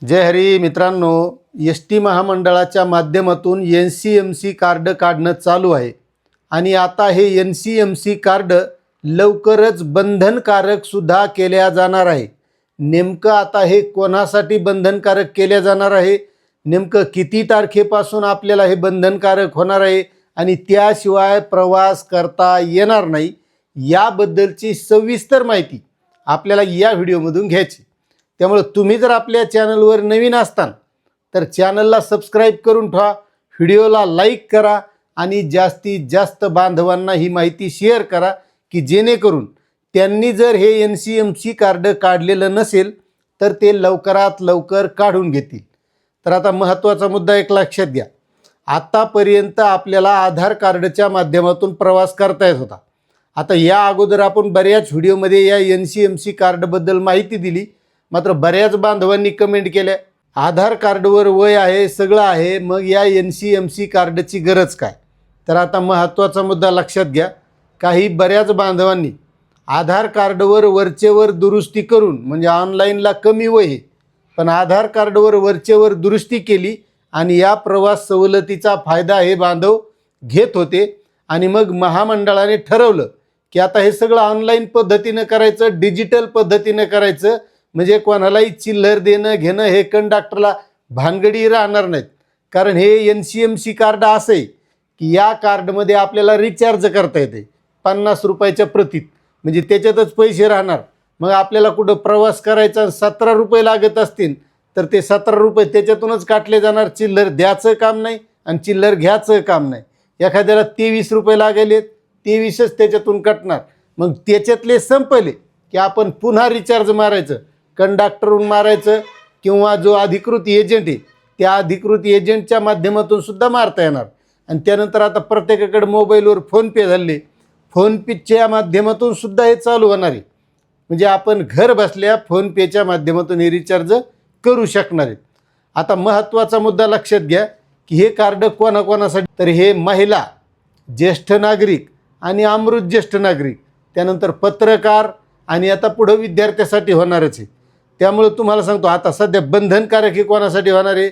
जय हरी मित्रांनो, S T महामंडळाच्या माध्यमातून NCMC कार्ड काढणं चालू आहे आणि आता हे NCMC कार्ड लवकरच बंधनकारक सुद्धा केल्या जाणार आहे। नेमकं आता हे कोणासाठी बंधनकारक केल्या जाणार आहे, नेमकं किती तारखेपासून आपल्याला हे बंधनकारक होणार आहे आणि त्याशिवाय प्रवास करता येणार नाही, याबद्दलची सविस्तर माहिती आपल्याला या व्हिडिओमधून घ्यायची। त्यामुळे तुम्ही जर आपल्या चॅनलवर नवीन असताल तर चॅनलला सबस्क्राईब करून ठेवा, व्हिडिओला लाईक करा आणि जास्तीत जास्त बांधवांना ही माहिती शेअर करा की जेणेकरून त्यांनी जर हे NCMC कार्ड काढलेलं नसेल तर ते लवकरात लवकर काढून घेतील। तर आता महत्त्वाचा मुद्दा एक लक्षात घ्या, आतापर्यंत आपल्याला आधार कार्डच्या माध्यमातून प्रवास करता येत होता। आता या अगोदर आपण बऱ्याच व्हिडिओमध्ये या NCMC कार्डबद्दल माहिती दिली, मात्र बऱ्याच बांधवांनी कमेंट केल्या आधार कार्डवर वय आहे, सगळं आहे, मग या NCMC कार्डची गरज काय। तर आता महत्त्वाचा मुद्दा लक्षात घ्या, बऱ्याच बांधवांनी आधार कार्डवर वरचेवर दुरुस्ती करून, म्हणजे ऑनलाईनला कमी वय आहे पण आधार कार्डवर वरचेवर दुरुस्ती केली आणि या प्रवास सवलतीचा फायदा हे बांधव घेत होते आणि मग महामंडळाने ठरवलं की आता हे सगळं ऑनलाईन पद्धतीने करायचं, डिजिटल पद्धतीने करायचं, म्हणजे कोणालाही चिल्लर देणं घेणं हे कंडक्टरला भानगडी राहणार नाहीत। कारण हे NCMC कार्ड असं आहे की या कार्डमध्ये आपल्याला रिचार्ज करता येते 50 रुपयाच्या प्रतीत, म्हणजे त्याच्यातच पैसे राहणार। मग आपल्याला कुठं प्रवास करायचा 17 रुपये लागत असतील तर ते 17 रुपये त्याच्यातूनच काटले जाणार, चिल्लर द्यायचं काम नाही आणि चिल्लर घ्यायचं काम नाही। एखाद्याला 23 रुपये लागले, 23च त्याच्यातून कटणार, मग त्याच्यातले संपले की आपण पुन्हा रिचार्ज मारायचं, कंडक्टरहून मारायचं किंवा जो अधिकृत एजंट आहे त्या अधिकृत एजंटच्या माध्यमातून सुद्धा मारता येणार। आणि त्यानंतर आता प्रत्येकाकडे मोबाईलवर फोनपे झाले, फोनपेच्या माध्यमातून सुद्धा हे चालू होणार आहे, म्हणजे आपण घर बसल्या फोनपेच्या माध्यमातून हे रिचार्ज करू शकणार आहेत। आता महत्त्वाचा मुद्दा लक्षात घ्या की हे कार्ड कोणाकोणासाठी, तर हे महिला, ज्येष्ठ नागरिक आणि अमृत ज्येष्ठ नागरिक, त्यानंतर पत्रकार आणि आता पुढं विद्यार्थ्यासाठी होणारच आहे। त्यामुळे तुम्हाला सांगतो आता सध्या बंधनकारक हे कोणासाठी होणार आहे,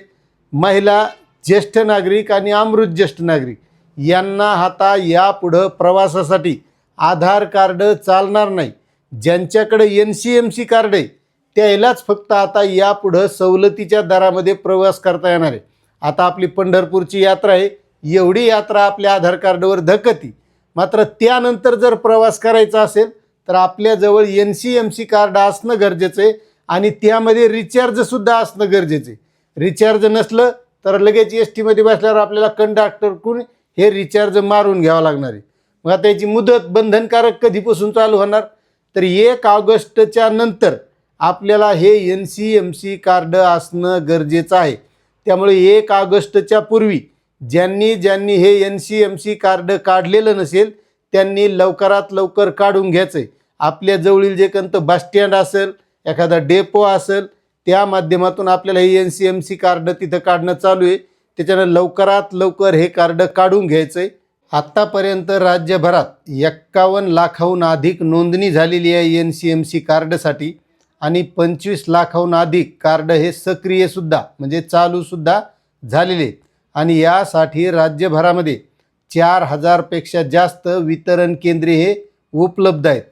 महिला, ज्येष्ठ नागरिक आणि अमृत ज्येष्ठ नागरिक यांना आता यापुढं प्रवासासाठी आधार कार्ड चालणार नाही। ज्यांच्याकडे NCMC कार्ड आहे त्यालाच फक्त आता यापुढं सवलतीच्या दरामध्ये प्रवास करता येणार आहे। आता आपली पंढरपूरची यात्रा आहे, एवढी यात्रा आपल्या आधार कार्डवर धकती, मात्र त्यानंतर जर प्रवास करायचा असेल तर आपल्याजवळ NCMC कार्ड असणं गरजेचं आहे आणि त्यामध्ये रिचार्जसुद्धा असणं गरजेचं आहे। रिचार्ज नसलं तर लगेच ST मध्ये बसल्यावर आपल्याला कंडक्टरकडून हे रिचार्ज मारून घ्यावं लागणार आहे। मग आता याची मुदत बंधनकारक कधीपासून चालू होणार, तर 1 ऑगस्टच्या नंतर आपल्याला हे NCMC कार्ड असणं गरजेचं आहे। त्यामुळे 1 ऑगस्टच्या पूर्वी ज्यांनी हे NCMC कार्ड काढलेलं नसेल त्यांनी लवकरात लवकर काढून घ्यायचं आहे। आपल्या जवळील जे कोणतं बस स्टँड असेल, एखादा डेपो असेल, त्या माध्यमातून आपल्याला हे NCMC कार्ड तिथं काढणं चालू आहे। त्याच्यानं लवकरात लवकर हे कार्ड काढून घ्यायचं आहे। आत्तापर्यंत राज्यभरात 51 लाखाहून अधिक नोंदणी झालेली आहे NCMC कार्डसाठी आणि 25 लाखाहून अधिक कार्ड हे सक्रियसुद्धा म्हणजे चालूसुद्धा झालेले आहेत आणि यासाठी राज्यभरामध्ये 4000 पेक्षा जास्त वितरण केंद्रे हे उपलब्ध आहेत।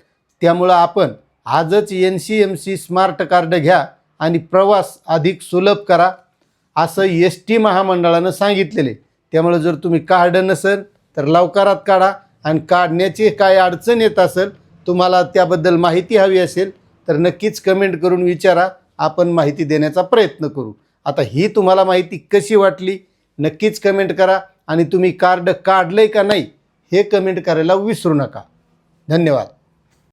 त्यामुळं आपण आजच NCMC स्मार्ट कार्ड घ्या आणि प्रवास अधिक सुलभ करा असं ST महामंडळानं सांगितलेले। त्यामुळे जर तुम्ही कार्ड नसेल तर लवकरात काढा आणि काढण्याची काय अडचण येत असेल, तुम्हाला त्याबद्दल माहिती हवी असेल तर नक्कीच कमेंट करून विचारा, आपण माहिती देण्याचा प्रयत्न करू। आता ही तुम्हाला माहिती कशी वाटली नक्कीच कमेंट करा आणि तुम्ही कार्ड काढलंय का नाही हे कमेंट करायला विसरू नका। धन्यवाद।